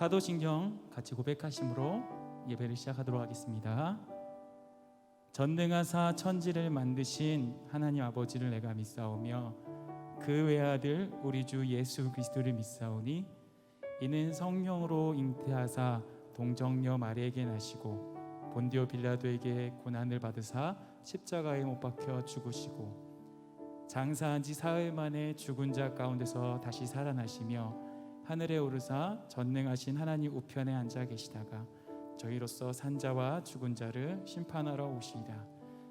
사도신경 같이 고백하심으로 예배를 시작하도록 하겠습니다. 전능하사 천지를 만드신 하나님 아버지를 내가 믿사오며 그 외아들 우리 주 예수 그리스도를 믿사오니 이는 성령으로 잉태하사 동정녀 마리에게 나시고 본디오 빌라도에게 고난을 받으사 십자가에 못 박혀 죽으시고 장사한 지 사흘 만에 죽은 자 가운데서 다시 살아나시며 하늘에 오르사 전능하신 하나님 우편에 앉아 계시다가 저희로서 산자와 죽은 자를 심판하러 오시리라.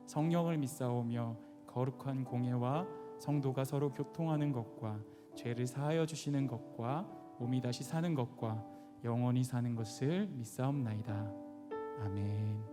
성령을 믿사오며 거룩한 공예와 성도가 서로 교통하는 것과 죄를 사하여 주시는 것과 몸이 다시 사는 것과 영원히 사는 것을 믿사옵나이다. 아멘.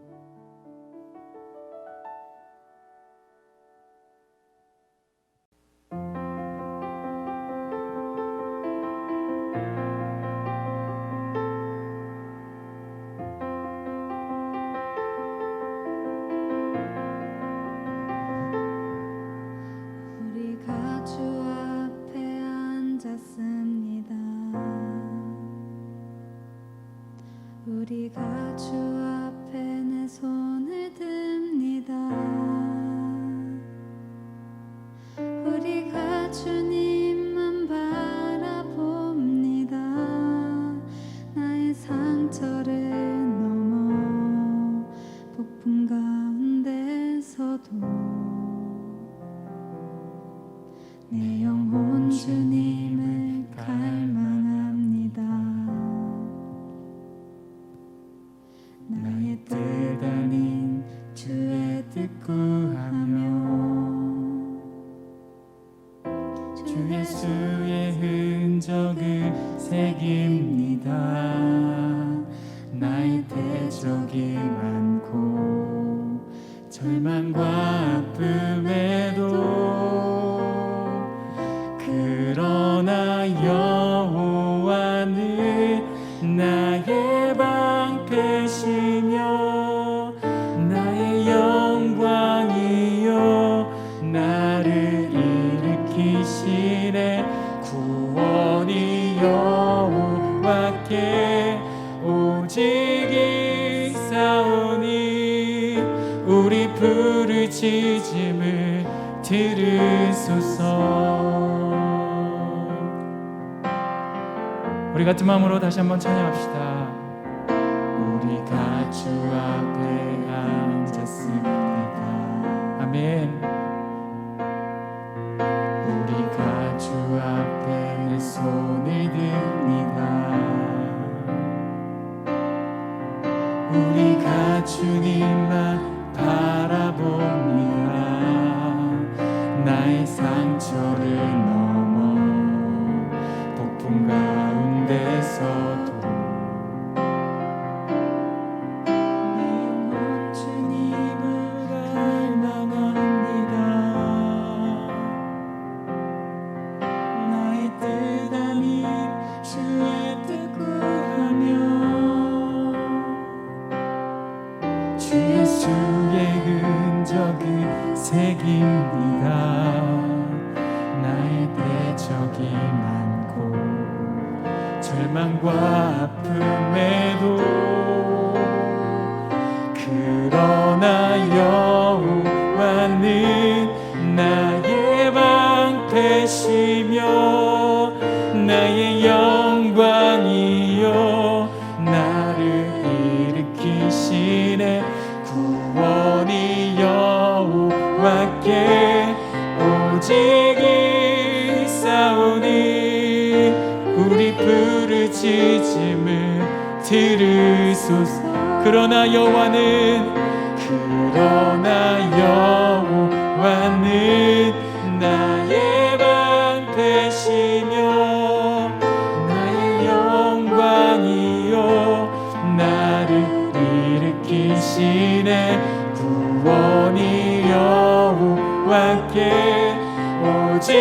우리가 주 앞에 내 손을 듭니다. 우리가 주님만 바라봅니다. 나의 상처를 넘어 폭풍 가운데서도 내 영혼 주님을 갈망합니다. 나의 뜻 아닌 주의 뜻 구하며 주 예수의 흔적을 새깁니다. 나의 대적이 많고 절망과 아픔에도 그러나 여호와는 나의 방패시며 나의 영광이요 나를 일으키시네. 구원이 여호와께 오직 있사오니 우리 부르짖음을 들으소서. 우리 같은 마음으로 다시 한번 찬양합시다. 우리가 주 앞에 앉았습니다. 아멘. 우리가 주 앞에 내 손을 듭니다. 우리가 주님만 바라봅니다. 나의 상처를 넘어 폭풍 가운데서도 내 영혼 주님을 갈망합니다. 나의 뜻 아닌 주의 뜻 구하며 주 예수의 흔적을 새깁니다. 나의 대적이 많고 절망과 아픔에도 그러나 여호와는 나의 방패시며 나의 영광이요 나를 일으키시네. 구원이 여호와께 오직 있사오니 우리 부르짖음을 들으소서. 그러나 여호와는 나의 방패시며 나의 영광이요 나를 일으키시네. 구원이 여호와께 오직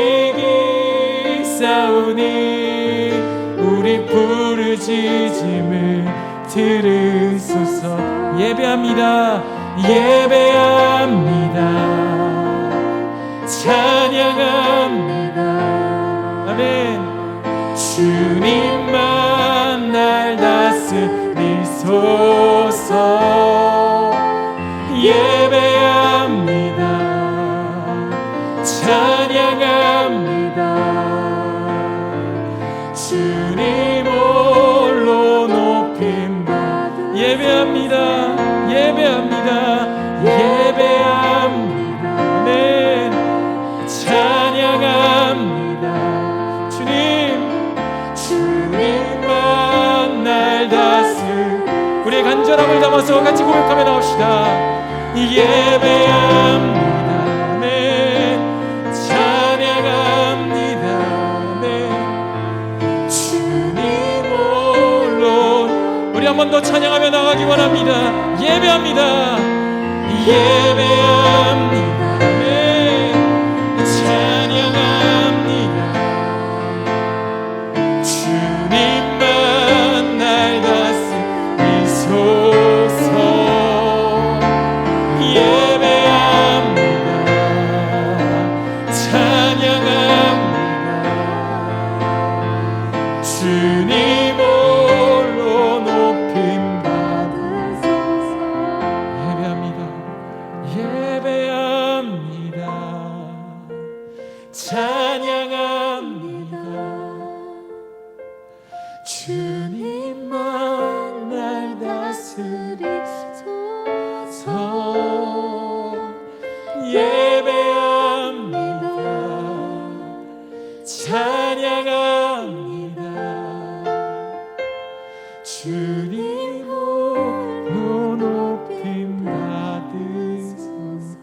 있사오니 우리 부르짖음을 들으소서. 예배합니다. 예배합니다. 찬양합니다. 아멘. 주님만 날 같이 고백하며 나옵시다. 예배합니다. 아멘. 찬양합니다. 아멘. 주님 홀로. 우리 한 번 더 찬양하며 나가기 원합니다. 예배합니다. 예배합니다. 아멘. 찬양합니다. 주님만 날 다스리소서. 예배합니다. 찬양합니다. 주님 홀로 높임 받으소서. 예배합니다. 예배합니다. 찬양합니다. 주님만 날 다스리소서. 예배합니다. 찬양합니다. 주님 홀로 높임 받으소서.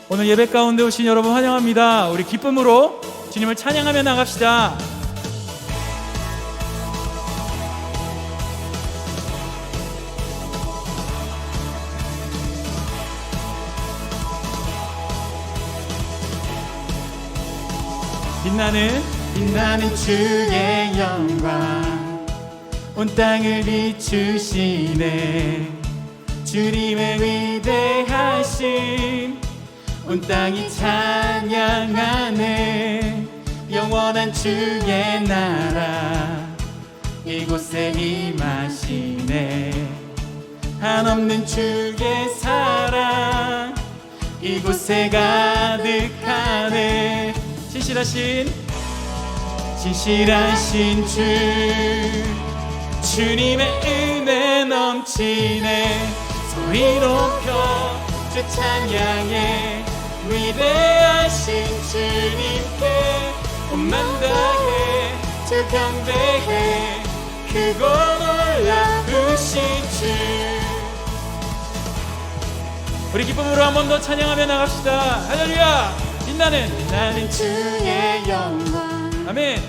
오늘 예배 가운데 오신 여러분 환영합니다. 우리 기쁨으로 주님을 찬양하며 나갑시다. 빛나는 주의 영광 온 땅을 비추시네. 주님의 위대하심 온 땅이 찬양하네. 영원한 주의 나라 이곳에 임하시네. 한없는 주의 사랑 이곳에 가득하네. 진실하신 주 주님의 은혜 넘치네. 소리 높여 주 찬양해. 위대하신 주님께 온만 다해 주 경배해. 크고 놀라우신 주. 우리 기쁨으로 한 번 더 찬양하며 나갑시다. 할렐루야. 빛나는 주의 영광 아멘.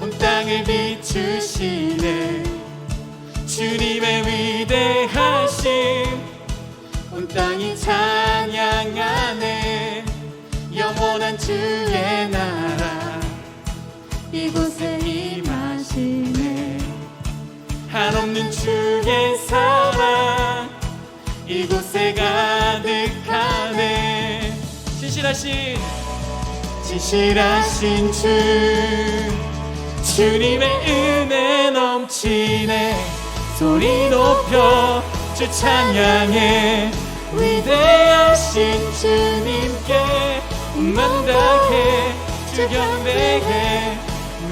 온 땅을 비추시네. 주님의 위대하심 온 땅이 찬양하네. 영원한 주의 나라 이곳에 임하시네. 한없는 주의 사랑 이곳에 가득하네. 진실하신 주 주님의 은혜 넘치네. 소리 높여 주 찬양해. 위대하신 주님께 온만 다해 주 경배해.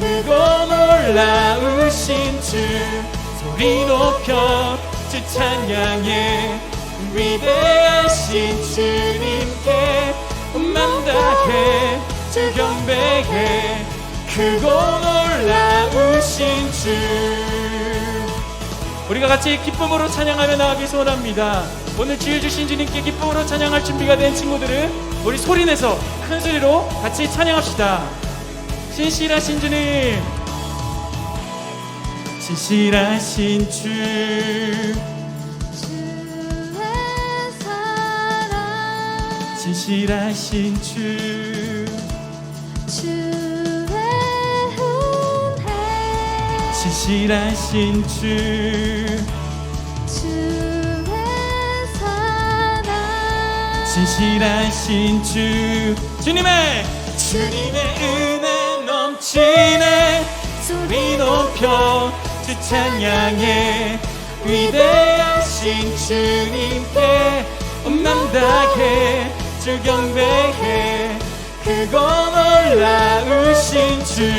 크고 놀라우신 주. 소리 높여 주 찬양해. 위대하신 주님께 온만 다해 주 경배해. 크고 놀라우신 주. 우리가 같이 기쁨으로 찬양하며 나가기 소원합니다. 오늘 지혜 주신 주님께 기쁨으로 찬양할 준비가 된 친구들은 우리 소리내서 큰 소리로 같이 찬양합시다. 신실하신 주님, 신실하신 주, 주의 사랑 신실하신 주, 주의 은혜 신실하신 주, 주의 사랑 신실하신 주. 주님의 은혜 넘치네. 소리 높여 주 찬양해. 위대하신 주님께 온맘 다해 주 경배해. 크고 놀라우신 주.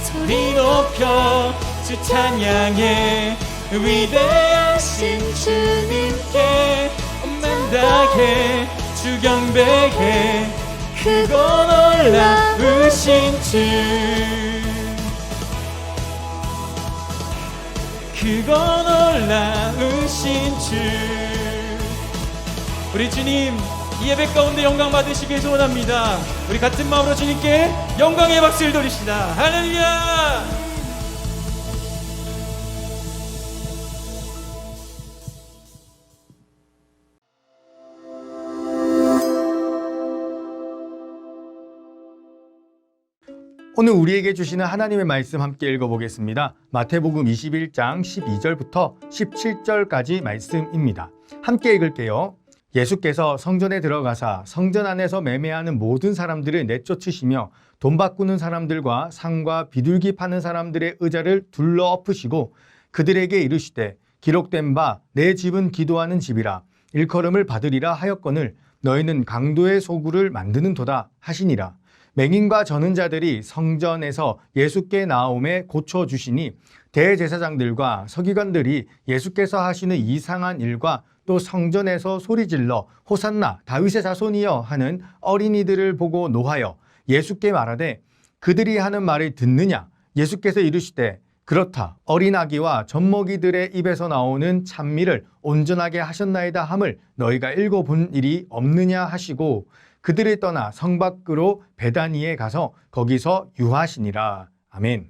소리 높여 주 찬양해. 위대하신 주님께 온맘 다해 주 경배해. 크고 놀라우신 주, 크고 놀라우신 주. 우리 주님 이 예배 가운데 영광 받으시길 소원합니다. 우리 같은 마음으로 주님께 영광의 박수를 돌립시다. 할렐루야. 오늘 우리에게 주시는 하나님의 말씀 함께 읽어보겠습니다. 마태복음 21장 12절부터 17절까지 말씀입니다. 함께 읽을게요. 예수께서 성전에 들어가사 성전 안에서 매매하는 모든 사람들을 내쫓으시며 돈 바꾸는 사람들과 상과 비둘기 파는 사람들의 의자를 둘러 엎으시고 그들에게 이르시되 기록된 바 내 집은 기도하는 집이라 일컬음을 받으리라 하였거늘 너희는 강도의 소굴을 만드는 도다 하시니라. 맹인과 저는 자들이 성전에서 예수께 나옴에 고쳐주시니 대제사장들과 서기관들이 예수께서 하시는 이상한 일과 또 성전에서 소리질러 호산나 다윗의 자손이여 하는 어린이들을 보고 노하여 예수께 말하되 그들이 하는 말을 듣느냐? 예수께서 이르시되 그렇다. 어린 아기와 젖먹이들의 입에서 나오는 찬미를 온전하게 하셨나이다 함을 너희가 읽어본 일이 없느냐 하시고 그들을 떠나 성 밖으로 베다니에 가서 거기서 유하시니라. 아멘.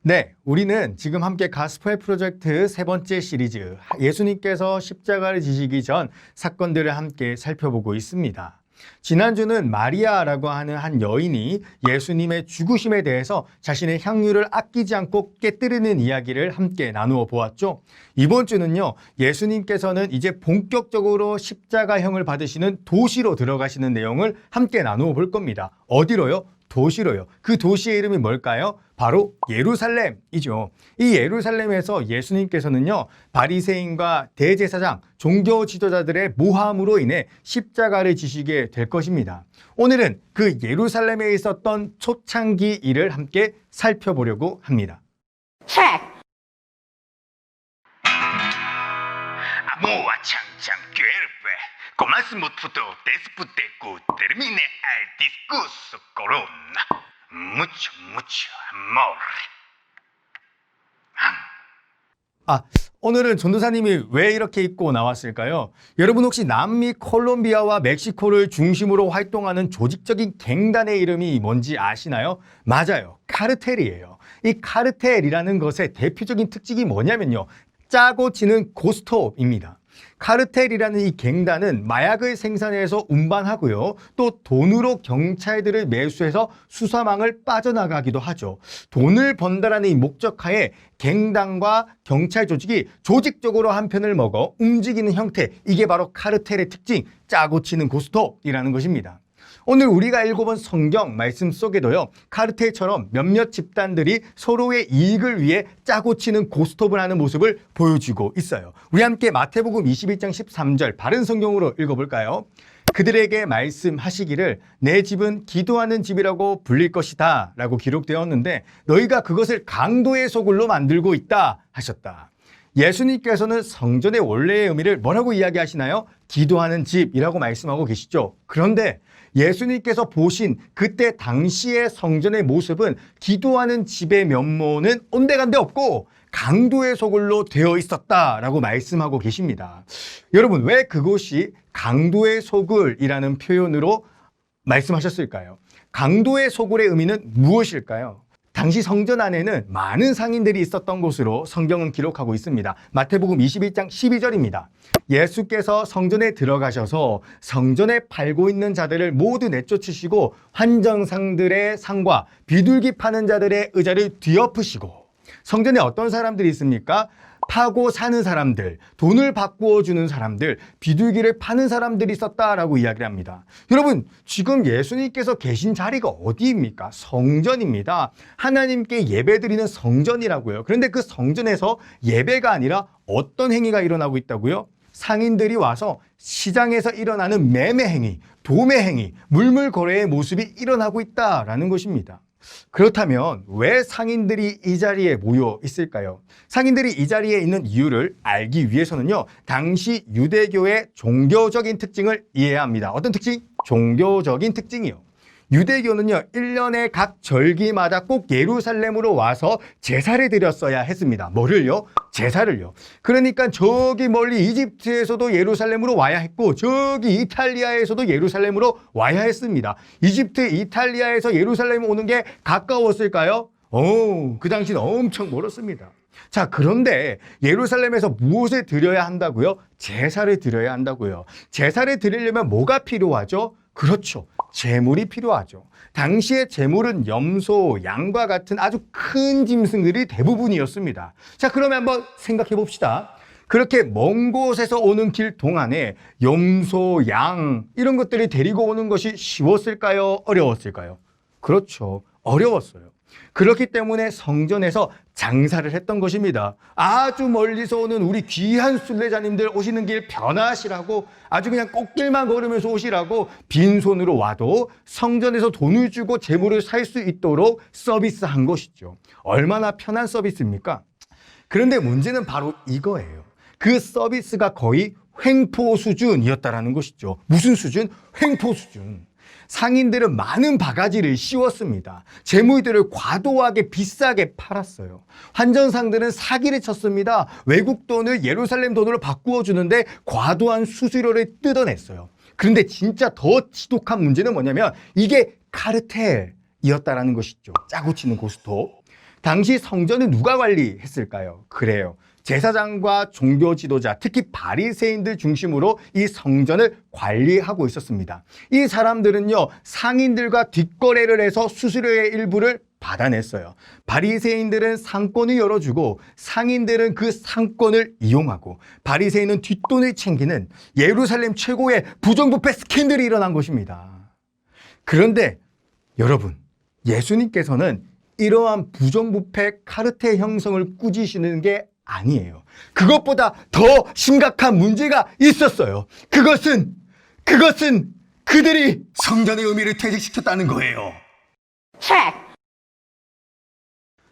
네, 우리는 지금 함께 가스펠 프로젝트 세 번째 시리즈 예수님께서 십자가를 지시기 전 사건들을 함께 살펴보고 있습니다. 지난주는 마리아라고 하는 한 여인이 예수님의 죽으심에 대해서 자신의 향유를 아끼지 않고 깨뜨리는 이야기를 함께 나누어 보았죠. 이번 주는요, 예수님께서는 이제 본격적으로 십자가형을 받으시는 도시로 들어가시는 내용을 함께 나누어 볼 겁니다. 어디로요? 도시로요. 그 도시의 이름이 뭘까요? 바로 예루살렘이죠. 이 예루살렘에서 예수님께서는요, 바리새인과 대제사장, 종교 지도자들의 모함으로 인해 십자가를 지시게 될 것입니다. 오늘은 그 예루살렘에 있었던 초창기 일을 함께 살펴보려고 합니다. Amor chancham cuerpe, como es muy puto, despute cu termine el discurso corona. Mucho, mucho amor. 오늘은 전도사님이 왜 이렇게 입고 나왔을까요? 여러분 혹시 남미 콜롬비아와 멕시코를 중심으로 활동하는 조직적인 갱단의 이름이 뭔지 아시나요? 맞아요. 카르텔이에요. 이 카르텔이라는 것의 대표적인 특징이 뭐냐면요, 짜고 치는 고스톱입니다. 카르텔이라는 이 갱단은 마약을 생산해서 운반하고요, 또 돈으로 경찰들을 매수해서 수사망을 빠져나가기도 하죠. 돈을 번다라는 이 목적하에 갱단과 경찰 조직이 조직적으로 한 편을 먹어 움직이는 형태, 이게 바로 카르텔의 특징, 짜고 치는 고스톱이라는 것입니다. 오늘 우리가 읽어본 성경 말씀 속에도요, 카르텔처럼 몇몇 집단들이 서로의 이익을 위해 짜고 치는 고스톱을 하는 모습을 보여주고 있어요. 우리 함께 마태복음 21장 13절 바른 성경으로 읽어볼까요? 그들에게 말씀하시기를 내 집은 기도하는 집이라고 불릴 것이다 라고 기록되었는데 너희가 그것을 강도의 소굴로 만들고 있다 하셨다. 예수님께서는 성전의 원래의 의미를 뭐라고 이야기하시나요? 기도하는 집이라고 말씀하고 계시죠. 그런데 예수님께서 보신 그때 당시의 성전의 모습은 기도하는 집의 면모는 온데간데 없고 강도의 소굴로 되어 있었다라고 말씀하고 계십니다. 여러분, 왜 그곳이 강도의 소굴이라는 표현으로 말씀하셨을까요? 강도의 소굴의 의미는 무엇일까요? 당시 성전 안에는 많은 상인들이 있었던 곳으로 성경은 기록하고 있습니다. 마태복음 21장 12절입니다. 예수께서 성전에 들어가셔서 성전에 팔고 있는 자들을 모두 내쫓으시고 환정상들의 상과 비둘기 파는 자들의 의자를 뒤엎으시고, 성전에 어떤 사람들이 있습니까? 파고 사는 사람들, 돈을 바꾸어 주는 사람들, 비둘기를 파는 사람들이 있었다라고 이야기를 합니다. 여러분, 지금 예수님께서 계신 자리가 어디입니까? 성전입니다. 하나님께 예배드리는 성전이라고요. 그런데 그 성전에서 예배가 아니라 어떤 행위가 일어나고 있다고요? 상인들이 와서 시장에서 일어나는 매매 행위, 도매 행위, 물물 거래의 모습이 일어나고 있다라는 것입니다. 그렇다면 왜 상인들이 이 자리에 모여 있을까요? 상인들이 이 자리에 있는 이유를 알기 위해서는요, 당시 유대교의 종교적인 특징을 이해해야 합니다. 어떤 특징? 종교적인 특징이요. 유대교는요, 1년에 각 절기마다 꼭 예루살렘으로 와서 제사를 드렸어야 했습니다. 뭐를요? 제사를요. 그러니까 저기 멀리 이집트에서도 예루살렘으로 와야 했고, 저기 이탈리아에서도 예루살렘으로 와야 했습니다. 이집트, 이탈리아에서 예루살렘 오는 게 가까웠을까요? 그 당시는 엄청 멀었습니다. 자, 그런데 예루살렘에서 무엇을 드려야 한다고요? 제사를 드려야 한다고요. 제사를 드리려면 뭐가 필요하죠? 그렇죠. 제물이 필요하죠. 당시의 제물은 염소, 양과 같은 아주 큰 짐승들이 대부분이었습니다. 자, 그러면 한번 생각해 봅시다. 그렇게 먼 곳에서 오는 길 동안에 염소, 양 이런 것들이 데리고 오는 것이 쉬웠을까요? 어려웠을까요? 그렇죠. 어려웠어요. 그렇기 때문에 성전에서 장사를 했던 것입니다. 아주 멀리서 오는 우리 귀한 순례자님들 오시는 길 편하시라고, 아주 그냥 꽃길만 걸으면서 오시라고 빈손으로 와도 성전에서 돈을 주고 재물을 살 수 있도록 서비스한 것이죠. 얼마나 편한 서비스입니까? 그런데 문제는 바로 이거예요. 그 서비스가 거의 횡포 수준이었다라는 것이죠. 무슨 수준? 횡포 수준. 상인들은 많은 바가지를 씌웠습니다. 재물들을 과도하게 비싸게 팔았어요. 환전상들은 사기를 쳤습니다. 외국 돈을 예루살렘 돈으로 바꾸어 주는데 과도한 수수료를 뜯어냈어요. 그런데 진짜 더 지독한 문제는 뭐냐면 이게 카르텔이었다라는 것이죠. 짜고 치는 고스톱. 당시 성전을 누가 관리했을까요? 그래요. 제사장과 종교 지도자, 특히 바리새인들 중심으로 이 성전을 관리하고 있었습니다. 이 사람들은요, 상인들과 뒷거래를 해서 수수료의 일부를 받아냈어요. 바리새인들은 상권을 열어주고 상인들은 그 상권을 이용하고, 바리새인은 뒷돈을 챙기는 예루살렘 최고의 부정부패 스캔들이 일어난 것입니다. 그런데 여러분, 예수님께서는 이러한 부정부패 카르텔 형성을 꾸짖으시는 게 아니에요. 그것보다 더 심각한 문제가 있었어요. 그것은 그들이 성전의 의미를 퇴직시켰다는 거예요.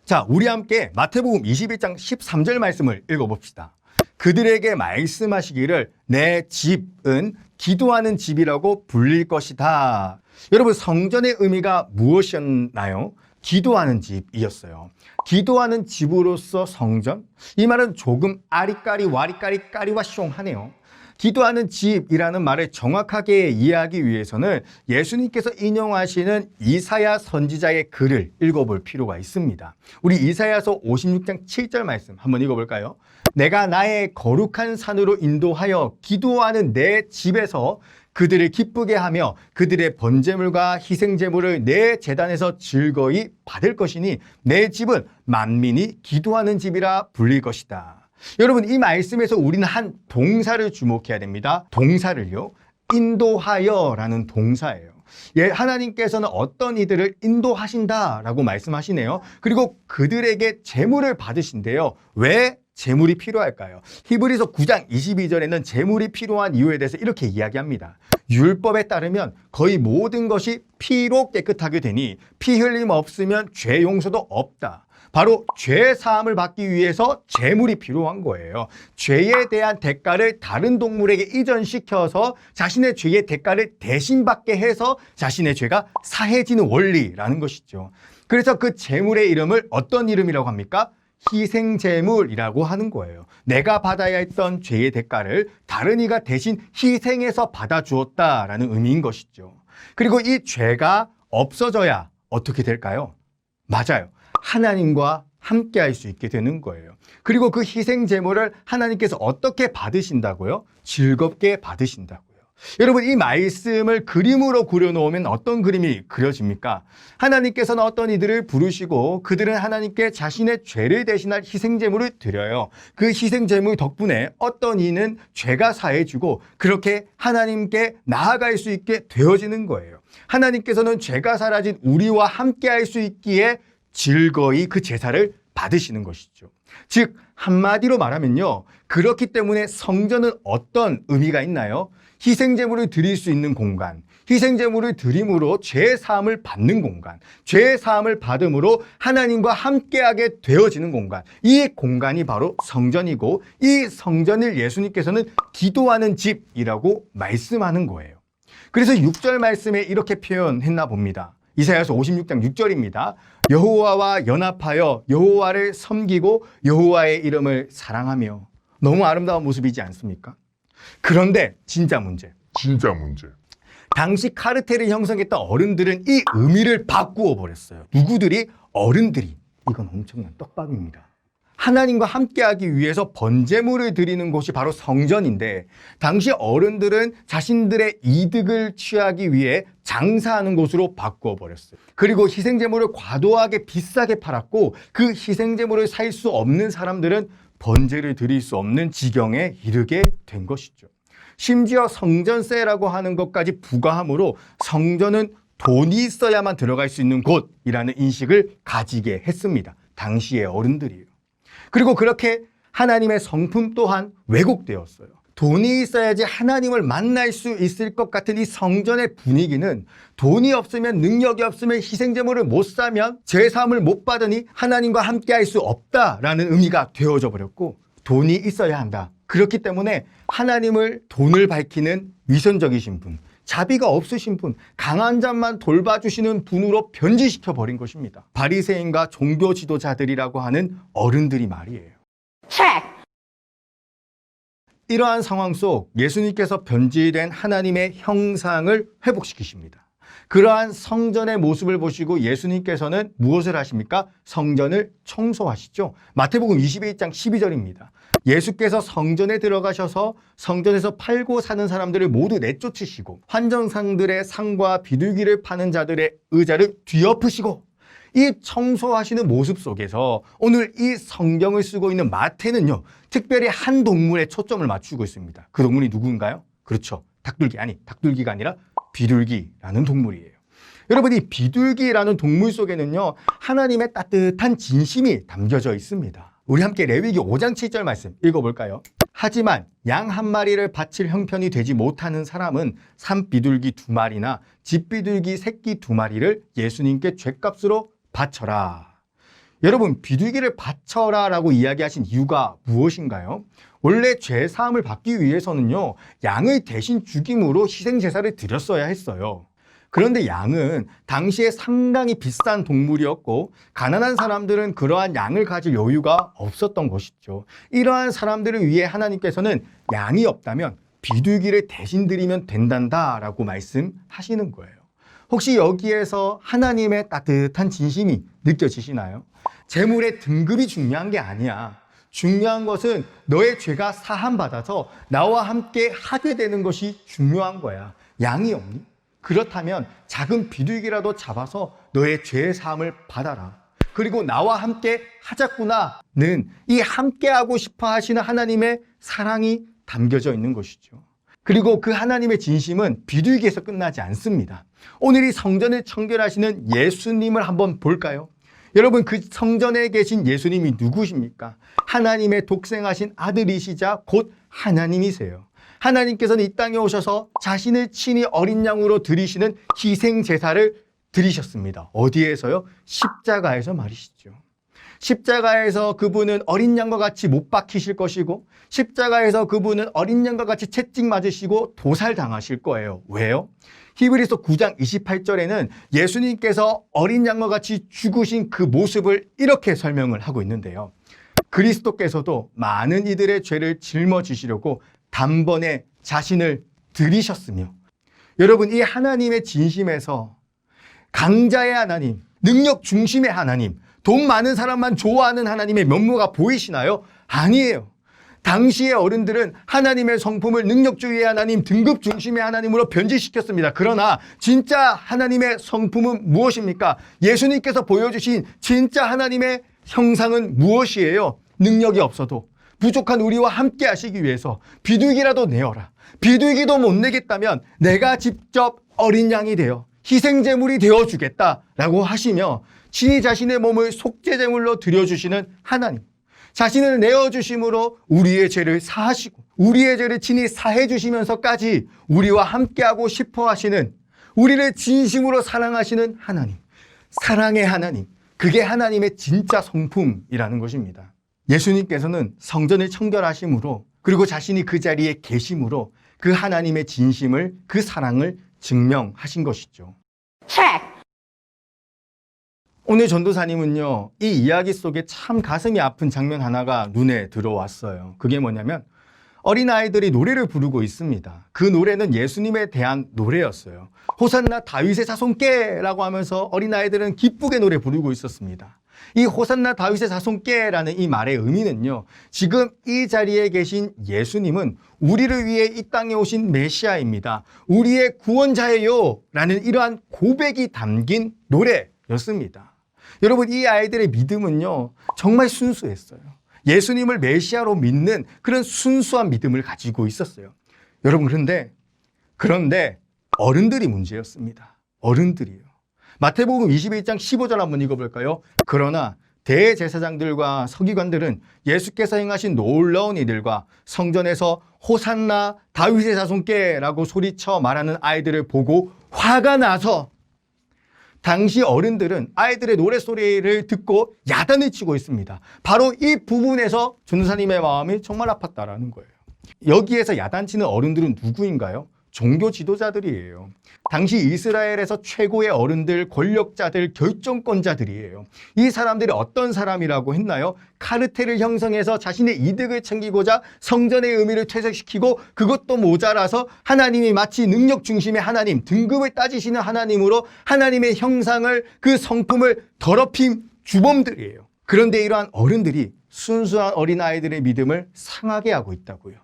자, 우리 함께 마태복음 21장 13절 말씀을 읽어봅시다. 그들에게 말씀하시기를 내 집은 기도하는 집이라고 불릴 것이다. 여러분, 성전의 의미가 무엇이었나요? 기도하는 집이었어요. 기도하는 집으로서 성전? 이 말은 조금 아리까리 와리까리 까리와숑하네요. 기도하는 집이라는 말을 정확하게 이해하기 위해서는 예수님께서 인용하시는 이사야 선지자의 글을 읽어볼 필요가 있습니다. 우리 이사야서 56장 7절 말씀 한번 읽어볼까요? 내가 나의 거룩한 산으로 인도하여 기도하는 내 집에서 그들을 기쁘게 하며 그들의 번제물과 희생제물을 내 제단에서 즐거이 받을 것이니 내 집은 만민이 기도하는 집이라 불릴 것이다. 여러분, 이 말씀에서 우리는 한 동사를 주목해야 됩니다. 동사를요, 인도하여라는 동사예요. 하나님께서는 어떤 이들을 인도하신다라고 말씀하시네요. 그리고 그들에게 제물을 받으신대요. 왜 제물이 필요할까요? 히브리서 9장 22절에는 제물이 필요한 이유에 대해서 이렇게 이야기합니다. 율법에 따르면 거의 모든 것이 피로 깨끗하게 되니 피 흘림 없으면 죄 용서도 없다. 바로 죄 사함을 받기 위해서 제물이 필요한 거예요. 죄에 대한 대가를 다른 동물에게 이전시켜서 자신의 죄의 대가를 대신 받게 해서 자신의 죄가 사해지는 원리라는 것이죠. 그래서 그 제물의 이름을 어떤 이름이라고 합니까? 희생제물이라고 하는 거예요. 내가 받아야 했던 죄의 대가를 다른 이가 대신 희생해서 받아주었다라는 의미인 것이죠. 그리고 이 죄가 없어져야 어떻게 될까요? 맞아요. 하나님과 함께 할 수 있게 되는 거예요. 그리고 그 희생제물을 하나님께서 어떻게 받으신다고요? 즐겁게 받으신다고요. 여러분, 이 말씀을 그림으로 그려놓으면 어떤 그림이 그려집니까? 하나님께서는 어떤 이들을 부르시고 그들은 하나님께 자신의 죄를 대신할 희생제물을 드려요. 그 희생제물 덕분에 어떤 이는 죄가 사해지고 그렇게 하나님께 나아갈 수 있게 되어지는 거예요. 하나님께서는 죄가 사라진 우리와 함께 할 수 있기에 즐거이 그 제사를 받으시는 것이죠. 즉, 한마디로 말하면요, 그렇기 때문에 성전은 어떤 의미가 있나요? 희생제물을 드릴 수 있는 공간, 희생제물을 드림으로 죄 사함을 받는 공간, 죄 사함을 받음으로 하나님과 함께하게 되어지는 공간, 이 공간이 바로 성전이고 이 성전을 예수님께서는 기도하는 집이라고 말씀하는 거예요. 그래서 6절 말씀에 이렇게 표현했나 봅니다. 이사야서 56장 6절입니다. 여호와와 연합하여 여호와를 섬기고 여호와의 이름을 사랑하며. 너무 아름다운 모습이지 않습니까? 그런데 진짜 문제. 당시 카르텔을 형성했던 어른들은 이 의미를 바꾸어 버렸어요. 누구들이? 어른들이. 이건 엄청난 떡밥입니다. 하나님과 함께하기 위해서 번제물을 드리는 곳이 바로 성전인데 당시 어른들은 자신들의 이득을 취하기 위해 장사하는 곳으로 바꾸어 버렸어요. 그리고 희생제물을 과도하게 비싸게 팔았고 그 희생제물을 살 수 없는 사람들은 번제를 드릴 수 없는 지경에 이르게 된 것이죠. 심지어 성전세라고 하는 것까지 부과함으로 성전은 돈이 있어야만 들어갈 수 있는 곳이라는 인식을 가지게 했습니다. 당시의 어른들이에요. 그리고 그렇게 하나님의 성품 또한 왜곡되었어요. 돈이 있어야지 하나님을 만날 수 있을 것 같은 이 성전의 분위기는 돈이 없으면, 능력이 없으면, 희생제물을 못 사면, 제사함을 못 받으니 하나님과 함께할 수 없다라는 의미가 되어져 버렸고, 돈이 있어야 한다. 그렇기 때문에 하나님을 돈을 밝히는 위선적이신 분, 자비가 없으신 분, 강한 자만 돌봐주시는 분으로 변질시켜 버린 것입니다. 바리새인과 종교 지도자들이라고 하는 어른들이 말이에요. 이러한 상황 속 예수님께서 변질된 하나님의 형상을 회복시키십니다. 그러한 성전의 모습을 보시고 예수님께서는 무엇을 하십니까? 성전을 청소하시죠. 마태복음 21장 12절입니다. 예수께서 성전에 들어가셔서 성전에서 팔고 사는 사람들을 모두 내쫓으시고 환전상들의 상과 비둘기를 파는 자들의 의자를 뒤엎으시고, 이 청소하시는 모습 속에서 오늘 이 성경을 쓰고 있는 마태는요, 특별히 한 동물에 초점을 맞추고 있습니다. 그 동물이 누구인가요? 그렇죠. 닭둘기가 아니라 비둘기라는 동물이에요. 여러분, 이 비둘기라는 동물 속에는요, 하나님의 따뜻한 진심이 담겨져 있습니다. 우리 함께 레위기 5장 7절 말씀 읽어볼까요? 하지만 양 한 마리를 바칠 형편이 되지 못하는 사람은 산비둘기 2마리나 집비둘기 새끼 2마리를 예수님께 죗값으로 바쳐라. 여러분, 비둘기를 바쳐라 라고 이야기하신 이유가 무엇인가요? 원래 죄사함을 받기 위해서는요, 양을 대신 죽임으로 희생제사를 드렸어야 했어요. 그런데 양은 당시에 상당히 비싼 동물이었고 가난한 사람들은 그러한 양을 가질 여유가 없었던 것이죠. 이러한 사람들을 위해 하나님께서는 양이 없다면 비둘기를 대신 드리면 된단다라고 말씀하시는 거예요. 혹시 여기에서 하나님의 따뜻한 진심이 느껴지시나요? 재물의 등급이 중요한 게 아니야. 중요한 것은 너의 죄가 사함받아서 나와 함께 하게 되는 것이 중요한 거야. 양이 없니? 그렇다면 작은 비둘기라도 잡아서 너의 죄의 사함을 받아라. 그리고 나와 함께 하자꾸나는 이 함께하고 싶어 하시는 하나님의 사랑이 담겨져 있는 것이죠. 그리고 그 하나님의 진심은 비둘기에서 끝나지 않습니다. 오늘 이 성전을 청결하시는 예수님을 한번 볼까요? 여러분, 그 성전에 계신 예수님이 누구십니까? 하나님의 독생하신 아들이시자 곧 하나님이세요. 하나님께서는 이 땅에 오셔서 자신을 친히 어린 양으로 드리시는 희생 제사를 드리셨습니다. 어디에서요? 십자가에서 말이시죠. 십자가에서 그분은 어린 양과 같이 못 박히실 것이고 십자가에서 그분은 어린 양과 같이 채찍 맞으시고 도살당하실 거예요. 왜요? 히브리서 9장 28절에는 예수님께서 어린 양과 같이 죽으신 그 모습을 이렇게 설명을 하고 있는데요. 그리스도께서도 많은 이들의 죄를 짊어지시려고 단번에 자신을 드리셨으며, 여러분, 이 하나님의 진심에서 강자의 하나님, 능력 중심의 하나님, 돈 많은 사람만 좋아하는 하나님의 면모가 보이시나요? 아니에요. 당시의 어른들은 하나님의 성품을 능력주의의 하나님, 등급 중심의 하나님으로 변질시켰습니다. 그러나 진짜 하나님의 성품은 무엇입니까? 예수님께서 보여주신 진짜 하나님의 형상은 무엇이에요? 능력이 없어도 부족한 우리와 함께 하시기 위해서 비둘기라도 내어라. 비둘기도 못 내겠다면 내가 직접 어린 양이 되어 희생제물이 되어주겠다라고 하시며 친히 자신의 몸을 속죄제물로 드려주시는 하나님, 자신을 내어주심으로 우리의 죄를 사하시고 우리의 죄를 친히 사해 주시면서까지 우리와 함께하고 싶어 하시는, 우리를 진심으로 사랑하시는 하나님, 사랑의 하나님, 그게 하나님의 진짜 성품이라는 것입니다. 예수님께서는 성전을 청결하심으로, 그리고 자신이 그 자리에 계심으로 그 하나님의 진심을, 그 사랑을 증명하신 것이죠. 오늘 전도사님은요, 이 이야기 속에 참 가슴이 아픈 장면 하나가 눈에 들어왔어요. 그게 뭐냐면 어린아이들이 노래를 부르고 있습니다. 그 노래는 예수님에 대한 노래였어요. 호산나 다윗의 자손께라고 하면서 어린아이들은 기쁘게 노래 부르고 있었습니다. 이 호산나 다윗의 자손께라는 이 말의 의미는요, 지금 이 자리에 계신 예수님은 우리를 위해 이 땅에 오신 메시아입니다. 우리의 구원자예요 라는 이러한 고백이 담긴 노래였습니다. 여러분, 이 아이들의 믿음은요, 정말 순수했어요. 예수님을 메시아로 믿는 그런 순수한 믿음을 가지고 있었어요. 여러분, 그런데 어른들이 문제였습니다. 어른들이요. 마태복음 21장 15절 한번 읽어볼까요? 그러나 대제사장들과 서기관들은 예수께서 행하신 놀라운 일들과 성전에서 호산나 다윗의 자손께라고 소리쳐 말하는 아이들을 보고 화가 나서, 당시 어른들은 아이들의 노랫소리를 듣고 야단을 치고 있습니다. 바로 이 부분에서 전도사님의 마음이 정말 아팠다라는 거예요. 여기에서 야단치는 어른들은 누구인가요? 종교 지도자들이에요. 당시 이스라엘에서 최고의 어른들, 권력자들, 결정권자들이에요. 이 사람들이 어떤 사람이라고 했나요? 카르텔을 형성해서 자신의 이득을 챙기고자 성전의 의미를 퇴색시키고, 그것도 모자라서 하나님이 마치 능력 중심의 하나님, 등급을 따지시는 하나님으로 하나님의 형상을, 그 성품을 더럽힌 주범들이에요. 그런데 이러한 어른들이 순수한 어린아이들의 믿음을 상하게 하고 있다고요.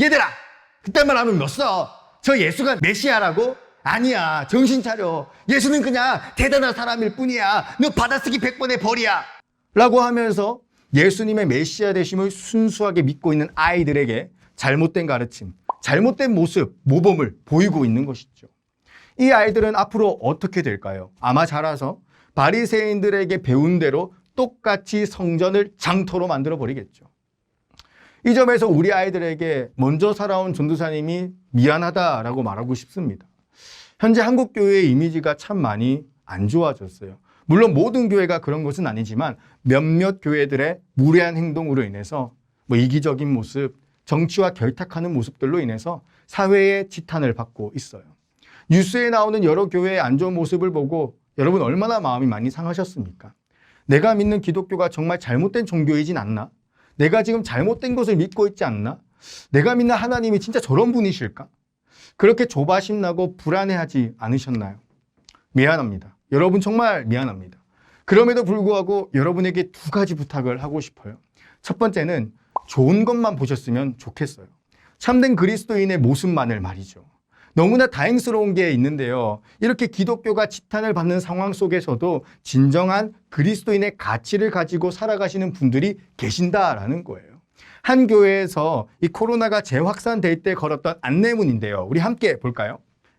얘들아! 그딴 말 하면 몇 써? 저 예수가 메시아라고? 아니야, 정신 차려. 예수는 그냥 대단한 사람일 뿐이야. 너 받아쓰기 100번의 벌이야 라고 하면서 예수님의 메시아 되심을 순수하게 믿고 있는 아이들에게 잘못된 가르침, 잘못된 모습, 모범을 보이고 있는 것이죠. 이 아이들은 앞으로 어떻게 될까요? 아마 자라서 바리새인들에게 배운 대로 똑같이 성전을 장터로 만들어 버리겠죠. 이 점에서 우리 아이들에게 먼저 살아온 전도사님이 미안하다라고 말하고 싶습니다. 현재 한국 교회의 이미지가 참 많이 안 좋아졌어요. 물론 모든 교회가 그런 것은 아니지만 몇몇 교회들의 무례한 행동으로 인해서 이기적인 모습, 정치와 결탁하는 모습들로 인해서 사회의 지탄을 받고 있어요. 뉴스에 나오는 여러 교회의 안 좋은 모습을 보고 여러분 얼마나 마음이 많이 상하셨습니까? 내가 믿는 기독교가 정말 잘못된 종교이진 않나? 내가 지금 잘못된 것을 믿고 있지 않나? 내가 믿는 하나님이 진짜 저런 분이실까? 그렇게 조바심 나고 불안해하지 않으셨나요? 미안합니다. 여러분 정말 미안합니다. 그럼에도 불구하고 여러분에게 두 가지 부탁을 하고 싶어요. 첫 번째는 좋은 것만 보셨으면 좋겠어요. 참된 그리스도인의 모습만을 말이죠. 너무나 다행스러운 게 있는데요. 이렇게 기독교가 지탄을 받는 상황 속에서도 진정한 그리스도인의 가치를 가지고 살아가시는 분들이 계신다라는 거예요. 한 교회에서 이 코로나가 재확산될 때 걸었던 안내문인데요. 우리 함께 볼까요?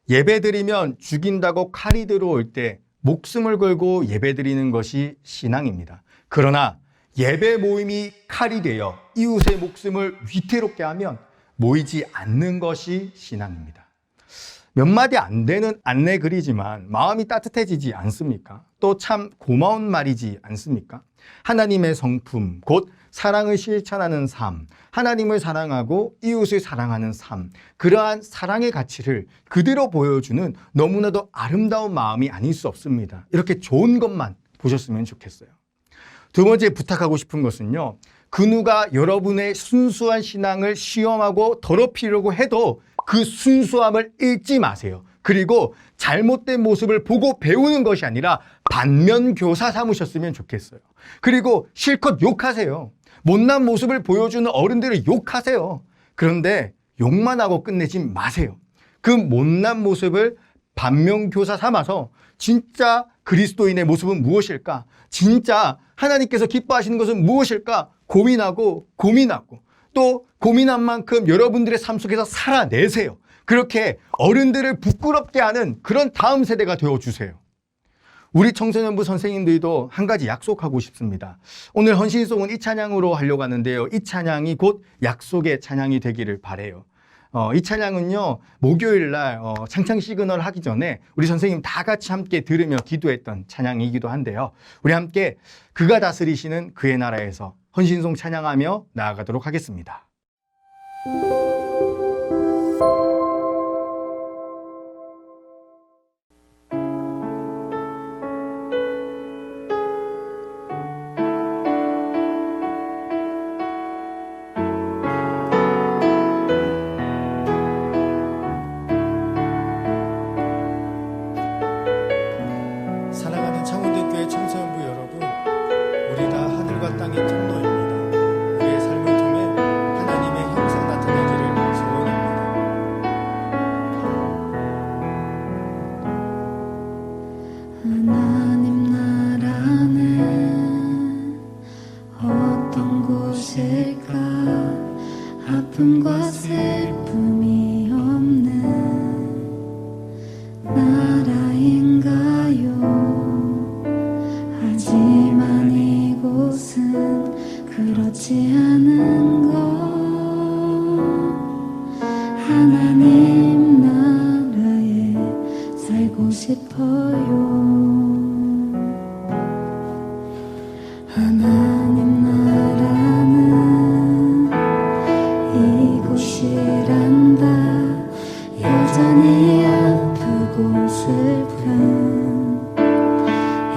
예배드리면 죽인다고 칼이 들어올 때 목숨을 걸고 예배드리는 것이 신앙입니다. 그러나 예배 모임이 칼이 되어 이웃의 목숨을 위태롭게 하면 모이지 않는 것이 신앙입니다. 몇 마디 안 되는 안내 글이지만 마음이 따뜻해지지 않습니까? 또 참 고마운 말이지 않습니까? 하나님의 성품, 곧 사랑을 실천하는 삶, 하나님을 사랑하고 이웃을 사랑하는 삶, 그러한 사랑의 가치를 그대로 보여주는 너무나도 아름다운 마음이 아닐 수 없습니다. 이렇게 좋은 것만 보셨으면 좋겠어요. 두 번째 부탁하고 싶은 것은요, 그 누가 여러분의 순수한 신앙을 시험하고 더럽히려고 해도 그 순수함을 잃지 마세요. 그리고 잘못된 모습을 보고 배우는 것이 아니라 반면교사 삼으셨으면 좋겠어요. 그리고 실컷 욕하세요. 못난 모습을 보여주는 어른들을 욕하세요. 그런데 욕만 하고 끝내지 마세요. 그 못난 모습을 반면교사 삼아서 진짜 그리스도인의 모습은 무엇일까? 진짜 하나님께서 기뻐하시는 것은 무엇일까? 고민하고 또 고민한 만큼 여러분들의 삶 속에서 살아내세요. 그렇게 어른들을 부끄럽게 하는 그런 다음 세대가 되어주세요. 우리 청소년부 선생님들도 한 가지 약속하고 싶습니다. 오늘 헌신송은 이 찬양으로 하려고 하는데요. 이 찬양이 곧 약속의 찬양이 되기를 바라요. 이 찬양은요, 목요일 날 창창 시그널 하기 전에 우리 선생님 다 같이 함께 들으며 기도했던 찬양이기도 한데요. 우리 함께 그가 다스리시는 그의 나라에서 헌신송 찬양하며 나아가도록 하겠습니다. 사랑하는 창원대교회 청소년부 여러분, 우리가 하늘과 땅의 통로입니다. 우리의 삶을 통해 하나님의 형상 나타내기를 소원합니다. 하나님 나라는 어떤 곳일까? 아픔과 슬픔이 없는 나라인가요? 하지만 이곳은 그렇지 않은 것. 하나님 나라에 살고 싶어요. 하나님 나라는 이곳이란다. 여전히 아프고 슬픈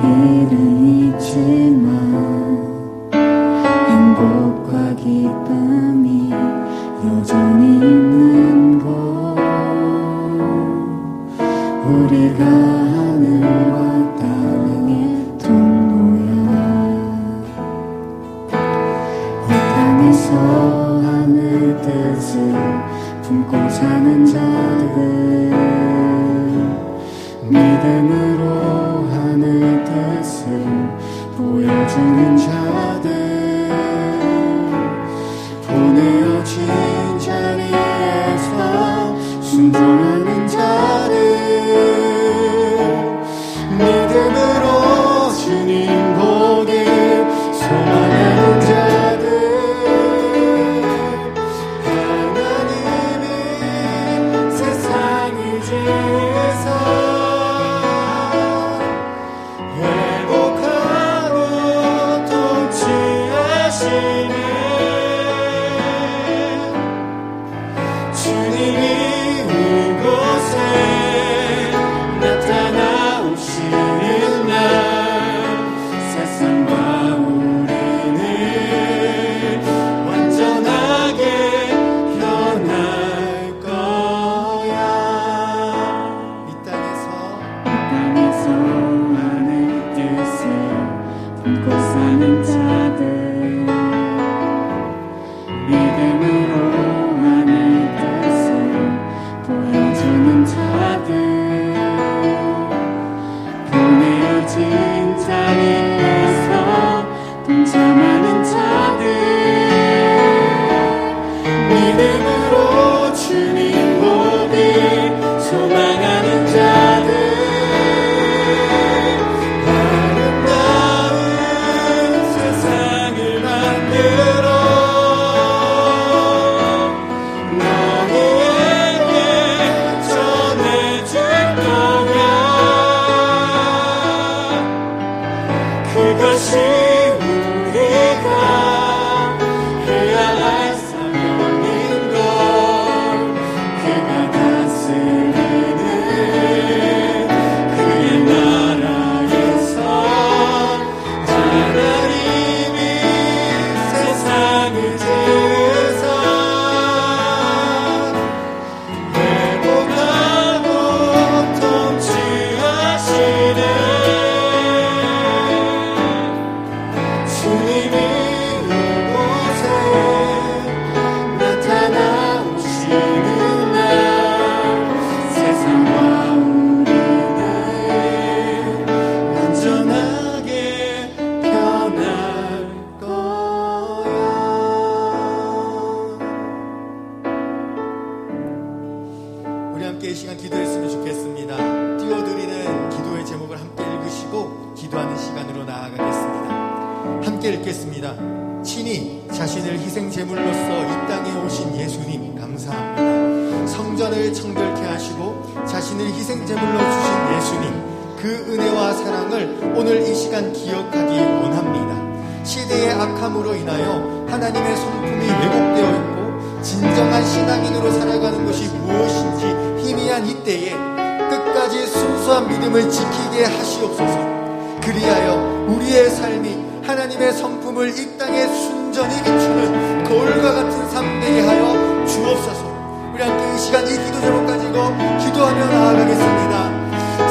일은 있지만 행복과 기쁨이 여전히 있는 곳. 우리가 하늘과 땅의 통로야. 이 땅에서 하늘 뜻을 품고 사는 자들, 믿음으로 하늘 뜻을 보여주는 자들, 보내어진 자리에서 순종하는 자들, 믿음으로 주님 보길 소망하는 자들, 하나님이 세상을 지으사 회복하고 통치하시는 주님이 이곳에 나타나오시는 날, 세상과 우리는 완전하게 변할 거야. 이 땅에서 하늘 뜻을 품고 사는 자들, 믿음으로 하늘 뜻을 보여주는 자들, 보내어진 자리에서 동참하는 자들, 믿음으로 주님 보길 소망하는 자들, 아름다운 세상을 만들어 너희에게 전해줄 거야. 그것이 우리가 해야 할 사명인 걸. 그가 다스리는 그의 나라에서 하나님이 세상을 지으사 회복하고 통치하시는 주님이 이곳에 나타나오시는 날, 세상과 우리는 완전하게 변할 거야. 우리 함께 이 시간 기도했으면 좋겠습니다. 띄워드리는 기도의 제목을 함께 읽으시고 모시고 기도하는 시간으로 나아가겠습니다. 함께 읽겠습니다. 친히 자신을 희생제물로서 이 땅에 오신 예수님 감사합니다. 성전을 청결케 하시고 자신을 희생제물로 주신 예수님, 그 은혜와 사랑을 오늘 이 시간 기억하기 원합니다. 시대의 악함으로 인하여 하나님의 성품이 왜곡되어 있고 진정한 신앙인으로 살아가는 것이 무엇인지 희미한 이때에 끝까지 순수한 믿음을 지키게 하시옵소서. 그리하여 우리의 삶이 하나님의 성품을 이 땅에 순전히 비추는 거울과 같은 삶 되게 하여 주옵소서. 우리 함께 이 시간 이 기도 제목 가지고 기도하며 나아가겠습니다.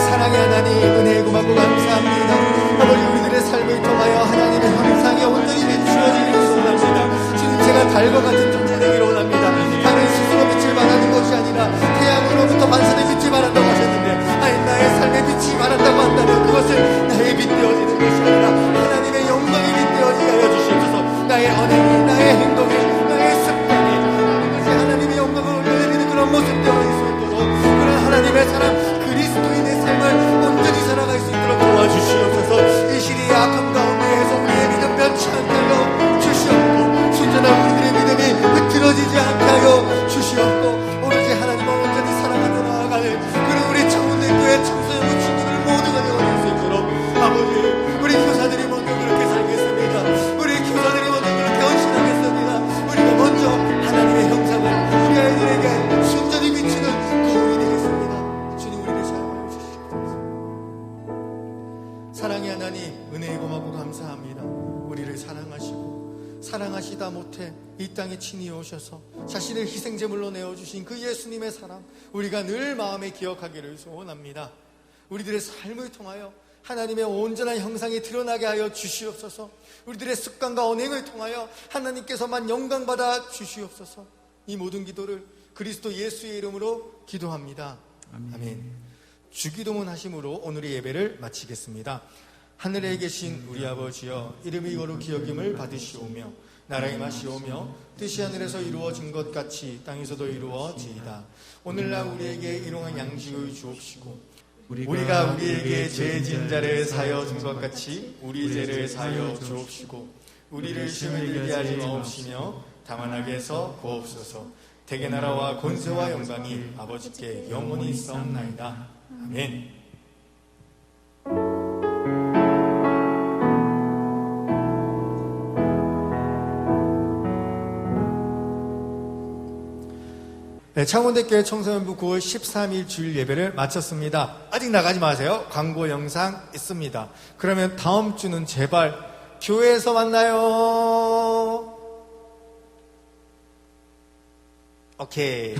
사랑의 하나님, 은혜의 고맙고 감사합니다. 아버지, 우리들의 삶을 통하여 하나님의 형상에 온전히 비추어지기를 원합니다. 주님, 제가 달과 같은 존재 되기를 원합니다. 다른 스스로 빛을 발하는 것이 아니라 태양으로부터 반사된 빛을 발한다고 하셨는데, 나의 삶의 빛이 발한다고 한다면 그것은 나의 빛 되어지는 것이 아니라 하나님의 영광이 빛 되어지게 하여 주시옵소서. 나의 언행이, 나의 행동이, 나의 습관이 그것이 하나님의 영광을 올려드리는 그런 모습 되어질 수 있도록, 그런 하나님의 사람 그리스도인의 삶을 온전히 살아갈 수 있도록 도와주시옵소서. 이 시대의 악함 가운데에서 우리의 믿음 변치 않게 하여 주시옵고, 순전한 우리들의 믿음이 흐트러지지 않게 하여 주시옵고, 오로지 하나님을 온전히 사랑하며 나아가는 그런 우리 창원대교회 청소년부 친구들 모두가 되어질 수 있도록, 아버지, 우리 교사들이 먼저 그렇게 살겠습니다. 우리 교사들이 먼저 그렇게 헌신하겠습니다. 우리가 먼저 하나님의 형상을 우리 아이들에게 순전히 비추는 거울이 되겠습니다. 주님, 우리를 사용하여 주시옵소서. 사랑의 하나님, 은혜의 고맙고 감사합니다. 우리를 사랑하시다 못해 이 땅에 친히 오셔서 자신을 희생제물로 내어주신 그 예수님의 사랑, 우리가 늘 마음에 기억하기를 소원합니다. 우리들의 삶을 통하여 하나님의 온전한 형상이 드러나게 하여 주시옵소서. 우리들의 습관과 언행을 통하여 하나님께서만 영광받아 주시옵소서. 이 모든 기도를 그리스도 예수의 이름으로 기도합니다. 아멘. 주기도문 하심으로 오늘의 예배를 마치겠습니다. 하늘에 계신 우리 아버지여, 이름이 거룩히 여김을 받으시오며 나라의 맛이 오며 뜻이 하늘에서 이루어진 것 같이 땅에서도 이루어지이다. 오늘날 우리에게 일용할 양식을 주옵시고, 우리가 우리에게 죄 진 자를 사하여 준 것 같이 우리 죄를 사하여 주옵시고, 우리를 시험에 들게 하지 마옵시며 다만 악에서 구하옵소서. 대개 나라와 권세와 영광이 아버지께 영원히 있사옵나이다. 아멘. 네, 창원대교회 청소년부 9월 13일 주일 예배를 마쳤습니다. 아직 나가지 마세요. 광고 영상 있습니다. 그러면 다음 주는 제발 교회에서 만나요. 오케이.